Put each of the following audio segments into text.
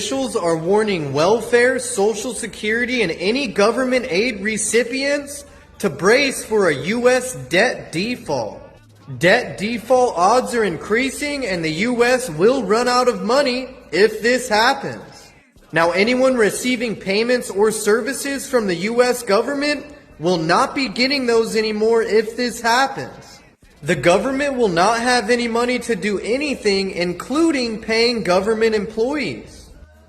Officials are warning welfare, Social Security, and any government aid recipients to brace for a U.S. debt default. Debt default odds are increasing, and the U.S. will run out of money if this happens. Now, anyone receiving payments or services from the U.S. government will not be getting those anymore if this happens. The government will not have any money to do anything, including paying government employees.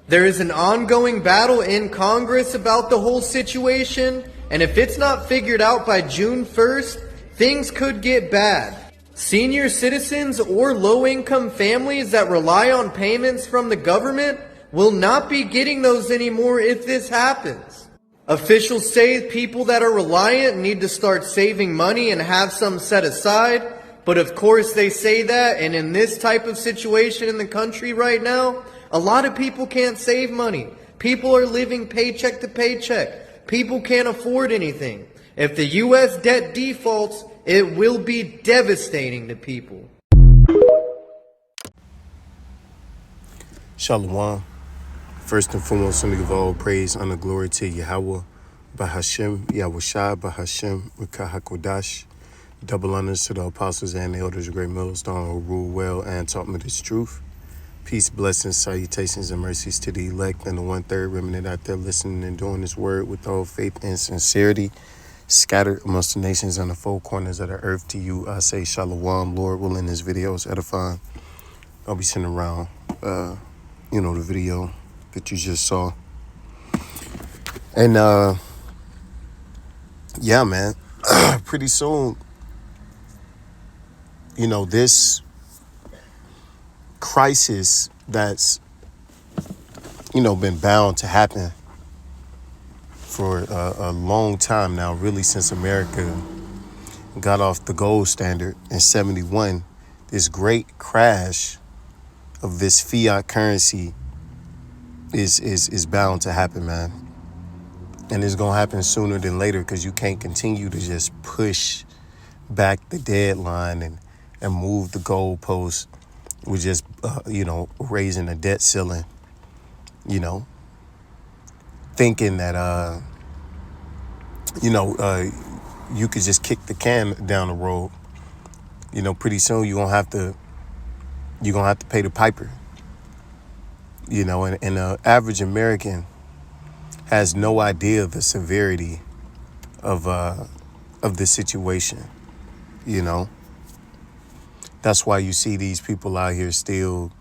There is an ongoing battle in Congress about the whole situation, and if it's not figured out by June 1st, things could get bad. Senior citizens or low-income families that rely on payments from the government will not be getting those anymore if this happens. Officials say people that are reliant need to start saving money and have some set aside, but of course they say that, and in this type of situation in the country right now, a lot of people can't save money. People are living paycheck to paycheck. People can't afford anything. If the U.S. debt defaults, it will be devastating to people. Shalom. First and foremost, let me give all praise, honor, glory to Yahweh, Bahashem, Yahushua, Bahashem, Rikahakodash. Double honors to the apostles and the elders of Great Millstone who ruled well and taught me this truth. Peace, blessings, salutations, and mercies to the elect and the 1/3 remnant out there listening and doing this word with all faith and sincerity, scattered amongst the nations on the four corners of the earth. To you, I say shalom, Lord willing. This video is edifying. I'll be sending around, the video that you just saw. And, yeah, man, pretty soon, this crisis that's, been bound to happen for a long time now, really since America got off the gold standard in 71, this great crash of this fiat currency is bound to happen, man. And it's going to happen sooner than later because you can't continue to just push back the deadline and move the goalposts with just, raising the debt ceiling, thinking that, you could just kick the can down the road. Pretty soon you're going to have to pay the piper, and the average American has no idea of the severity of the situation, That's why you see these people out here still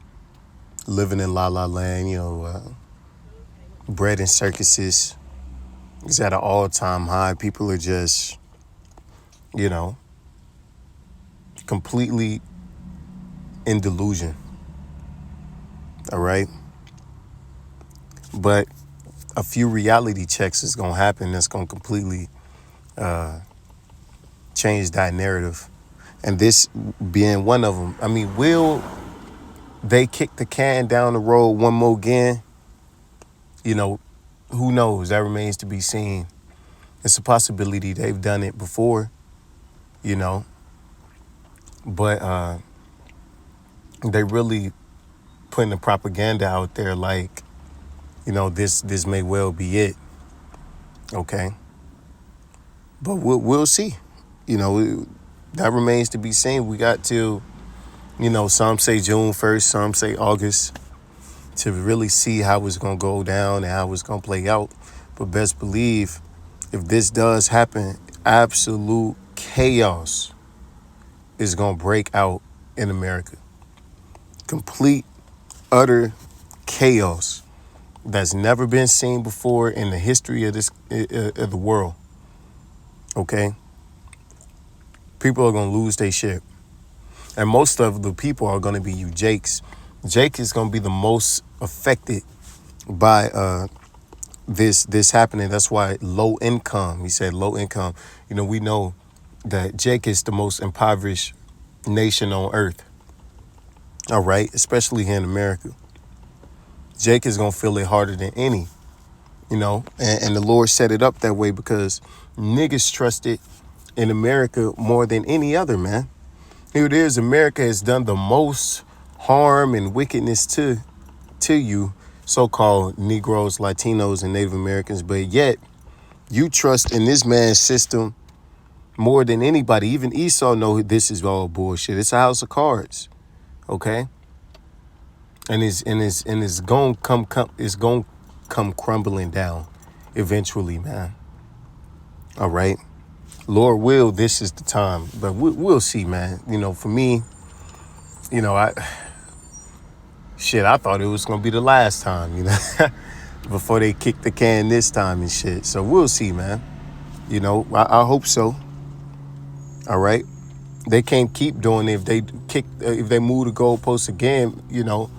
living in La La Land, bread and circuses is at an all-time high. People are just, completely in delusion. All right? But a few reality checks is going to happen that's going to completely change that narrative. And this being one of them. I mean, will they kick the can down the road one more again? Who knows? That remains to be seen. It's a possibility they've done it before, But they really putting the propaganda out there like, this may well be it. Okay. But we'll see. That remains to be seen. We got till, some say June 1st, some say August, to really see how it's going to go down and how it's going to play out. But best believe, if this does happen, absolute chaos is going to break out in America. Complete, utter chaos that's never been seen before in the history of the world. Okay? People are going to lose their shit. And most of the people are going to be you Jakes. Jake is going to be the most affected by this happening. That's why low income. He said low income. We know that Jake is the most impoverished nation on earth. All right? Especially here in America. Jake is going to feel it harder than any. And the Lord set it up that way because niggas trusted in America more than any other, man. Here it is. America has done the most harm and wickedness to you. so-called Negroes, Latinos, and Native Americans, but yet you trust in this man's system more than anybody. Even Esau know this is all bullshit. It's a house of cards, okay? And it's gonna come crumbling down eventually, man. All right, Lord will, this is the time, but we'll see, man. You know, for me, you know, I thought it was gonna be the last time, you know, before they kick the can this time and shit. So we'll see, man. You know, I hope so. All right, they can't keep doing it. If they move the goalposts again, you know,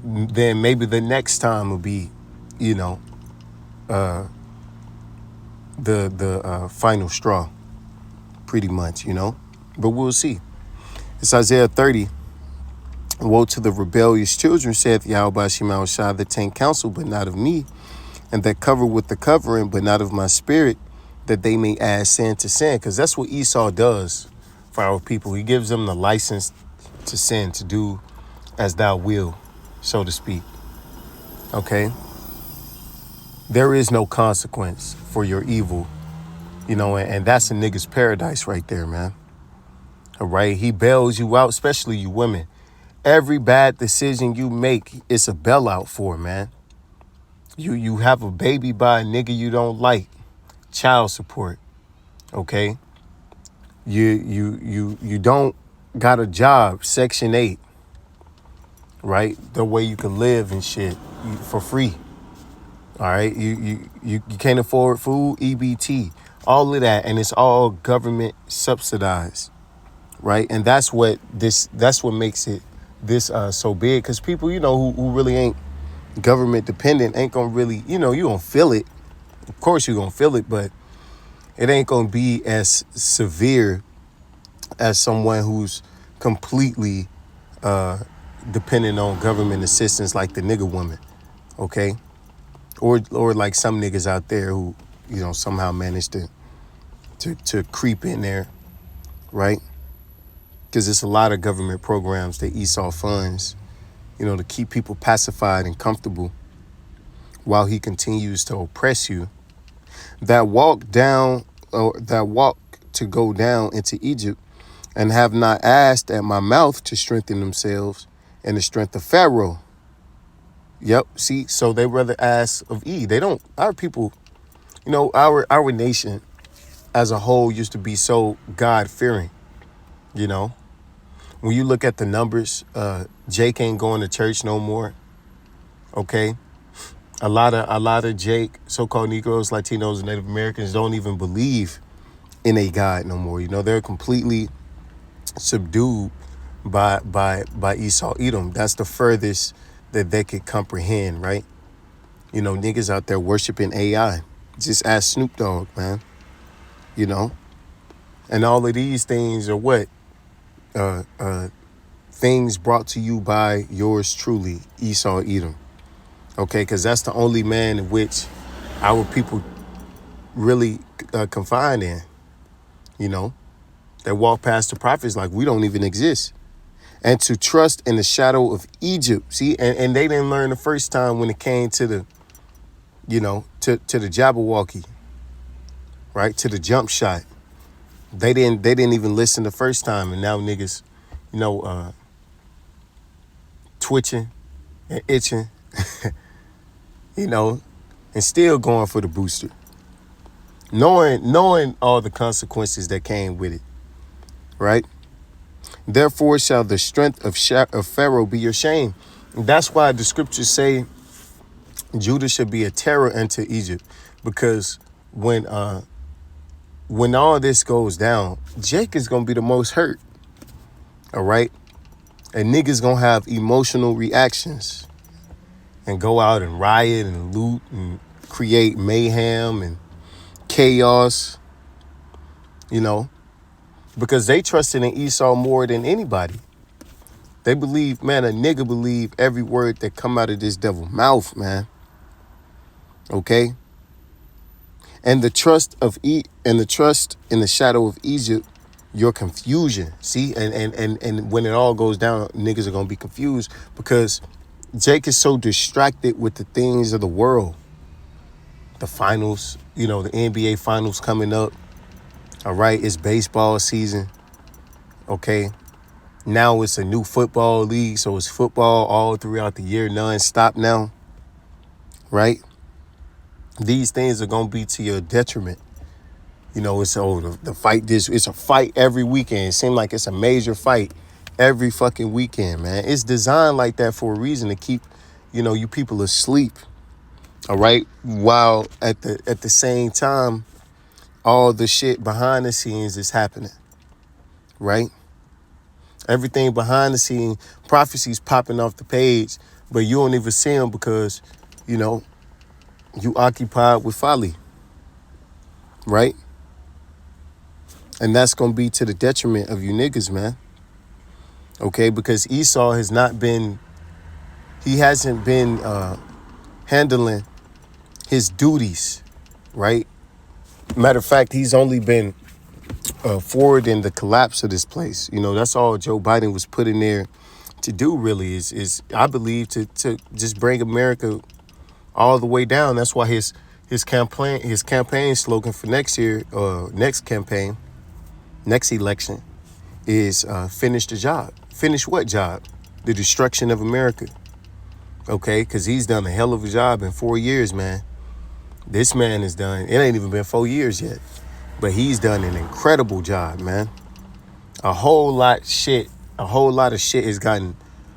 then maybe the next time will be, you know, the final straw, pretty much, you know. But we'll see. It's Isaiah 30. Woe to the rebellious children, saith Yahweh Shema Shah, that take counsel, but not of me, and that cover with the covering, but not of my spirit, that they may add sin to sin. Because that's what Esau does for our people. He gives them the license to sin, to do as thou will, so to speak. Okay? There is no consequence for your evil, you know, and that's a nigga's paradise right there, man. All right? He bails you out, especially you women. Every bad decision you make, it's a bailout for, man. You have a baby by a nigga you don't like, child support, okay? You don't got a job, Section 8, right? The way you can live and shit for free. All right, you can't afford food, EBT, all of that, and it's all government subsidized, right? And that's what makes it this so big, because people, you know, who really ain't government dependent ain't gonna really, you know, you gonna feel it. Of course you're gonna feel it, but it ain't gonna be as severe as someone who's completely dependent on government assistance, like the nigga woman, okay? Or like some niggas out there who, you know, somehow managed to creep in there, right? Because it's a lot of government programs that Esau funds, you know, to keep people pacified and comfortable while he continues to oppress you. That walk to go down into Egypt, and have not asked at my mouth to strengthen themselves and the strength of Pharaoh. Yep. See, so they rather ask of E. They don't. Our people, you know, our nation as a whole used to be so God fearing. You know, when you look at the numbers, Jake ain't going to church no more. Okay, a lot of Jake, so-called Negroes, Latinos, and Native Americans don't even believe in a God no more. You know, they're completely subdued by Esau Edom. That's the furthest that they could comprehend, right? You know, niggas out there worshiping AI. Just ask Snoop Dogg, man. You know? And all of these things are what? Things brought to you by yours truly, Esau Edom. Okay, because that's the only man in which our people really confide in. You know? That walk past the prophets like we don't even exist. And to trust in the shadow of Egypt. See, and they didn't learn the first time when it came to the, you know, to the Jabberwocky, right? To the jump shot. They didn't even listen the first time, and now niggas, you know, twitching and itching, you know, and still going for the booster. Knowing all the consequences that came with it, right? Therefore shall the strength of Pharaoh be your shame. That's why the scriptures say Judah should be a terror unto Egypt, because when all this goes down, Jake is gonna be the most hurt. All right, and niggas gonna have emotional reactions and go out and riot and loot and create mayhem and chaos. You know. Because they trusted in Esau more than anybody. They believe, man, a nigga believe every word that come out of this devil's mouth, man. Okay? And the trust in the shadow of Egypt, your confusion. See, and when it all goes down, niggas are gonna be confused because Jake is so distracted with the things of the world. The finals, the NBA finals coming up. All right, it's baseball season. Okay. Now it's a new football league, so it's football all throughout the year, non-stop now. Right? These things are gonna be to your detriment. It's the fight it's a fight every weekend. It seems like it's a major fight every fucking weekend, man. It's designed like that for a reason to keep, you people asleep. All right. While at the same time, all the shit behind the scenes is happening. Right? Everything behind the scene, prophecies popping off the page, but you don't even see them because, you occupied with folly. Right? And that's going to be to the detriment of you niggas, man. Okay? Because Esau hasn't been handling his duties, right? Matter of fact, he's only been forwarding the collapse of this place. That's all Joe Biden was put in there to do, really, is I believe, to just bring America all the way down. That's why his campaign slogan for next year, next campaign, next election, is finish the job. Finish what job? The destruction of America. Okay, because he's done a hell of a job in 4 years, man. This man has done, it ain't even been 4 years yet, but he's done an incredible job, man. A whole lot of shit has gotten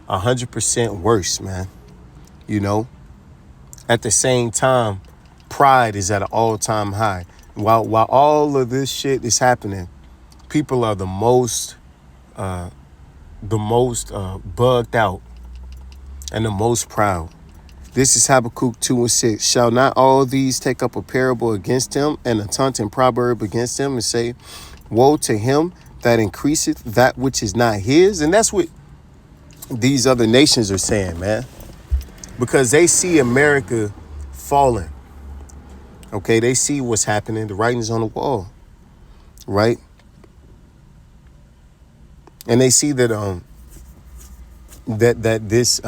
100% worse, man. At the same time, pride is at an all-time high. While all of this shit is happening, people are the most bugged out and the most proud. This is Habakkuk 2:6. Shall not all these take up a parable against him and a taunting proverb against him and say, woe to him that increaseth that which is not his? And that's what these other nations are saying, man. Because they see America falling. Okay, they see what's happening. The writing's on the wall. Right? And they see that that this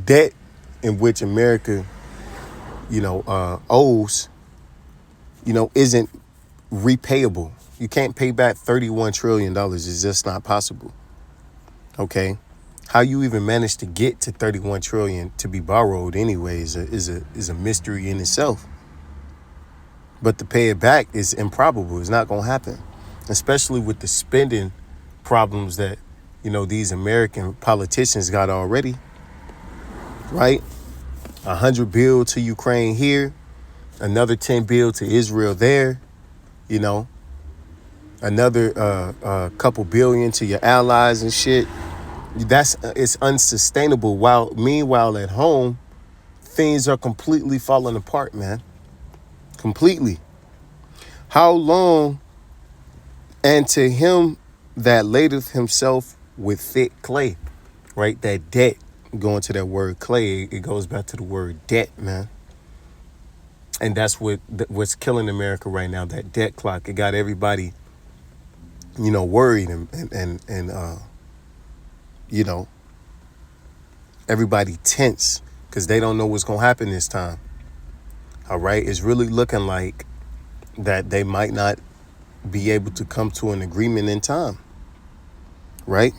debt in which America, owes, isn't repayable. You can't pay back $31 trillion. It's just not possible. Okay? How you even manage to get to 31 trillion to be borrowed anyway is a mystery in itself. But to pay it back is improbable. It's not going to happen. Especially with the spending problems that, these American politicians got already. Right? 100 billion to Ukraine here, another 10 billion to Israel there, another couple billion to your allies and shit. It's unsustainable. Meanwhile at home, things are completely falling apart, man. Completely. How long? And to him that ladeth himself with thick clay, right? That debt. Going to that word clay, it goes back to the word debt, man. And that's what's killing America right now, that debt clock. It got everybody, worried and everybody tense because they don't know what's going to happen this time. All right. It's really looking like that they might not be able to come to an agreement in time. Right.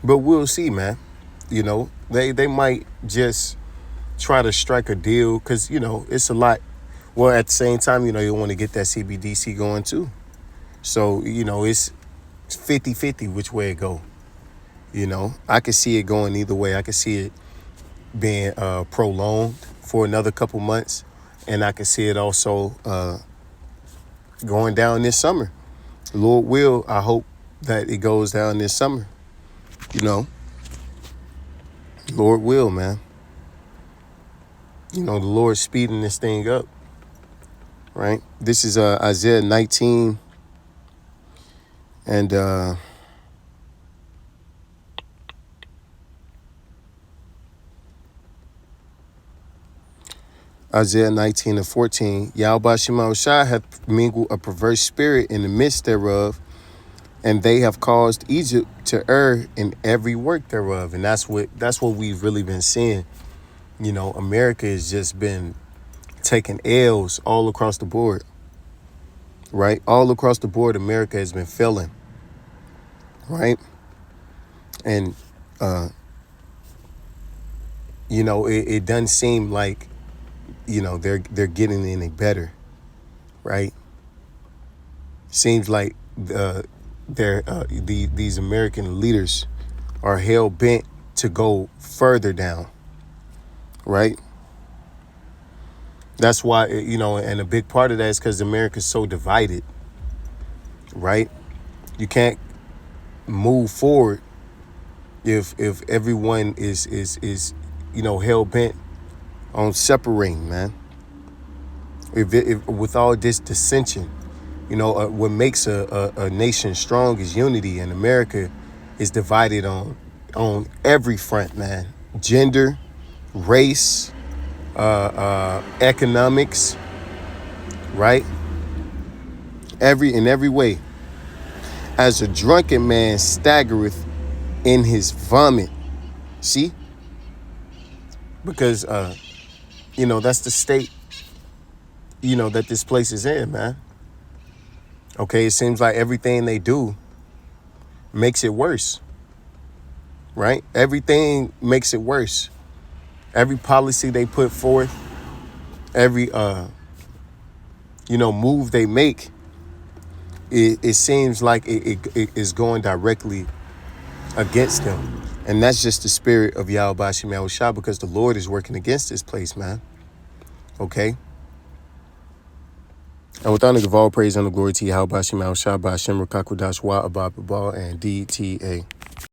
But we'll see, man. They might just try to strike a deal because, it's a lot. Well, at the same time, you want to get that CBDC going, too. So, it's 50-50 which way it go. I could see it going either way. I could see it being prolonged for another couple months. And I could see it also going down this summer. Lord will, I hope that it goes down this summer. Lord will, man. The Lord's speeding this thing up. Right? This is Isaiah 19. And Isaiah 19:14. Yahweh Shema Shai hath mingled a perverse spirit in the midst thereof, And they have caused Egypt to err in every work thereof. And that's what we've really been seeing. You know, America has just been taking L's all across the board, right? All across the board, America has been failing, right? And, you know, it doesn't seem like, you know, they're getting any better, right? Seems like these American leaders are hell bent to go further down, right? That's why, you know, and a big part of that is because America's so divided, right? You can't move forward if everyone is you know, hell bent on separating, man. If with all this dissension, you know, what makes a nation strong is unity, and America is divided on every front, man. Gender, race, economics, right? In every way. As a drunken man staggereth in his vomit. See? Because, you know, that's the state, you know, that this place is in, man. Okay, it seems like everything they do makes it worse, right? Everything makes it worse. Every policy they put forth, every, you know, move they make, it seems like it is going directly against them. And that's just the spirit of Yahweh Shem Yahushua, because the Lord is working against this place, man. Okay? And with honor, give all praise and the glory to Yahweh Shem Yahushua, Ba'Shem Rakakudash Wa Abba Babal and DTA.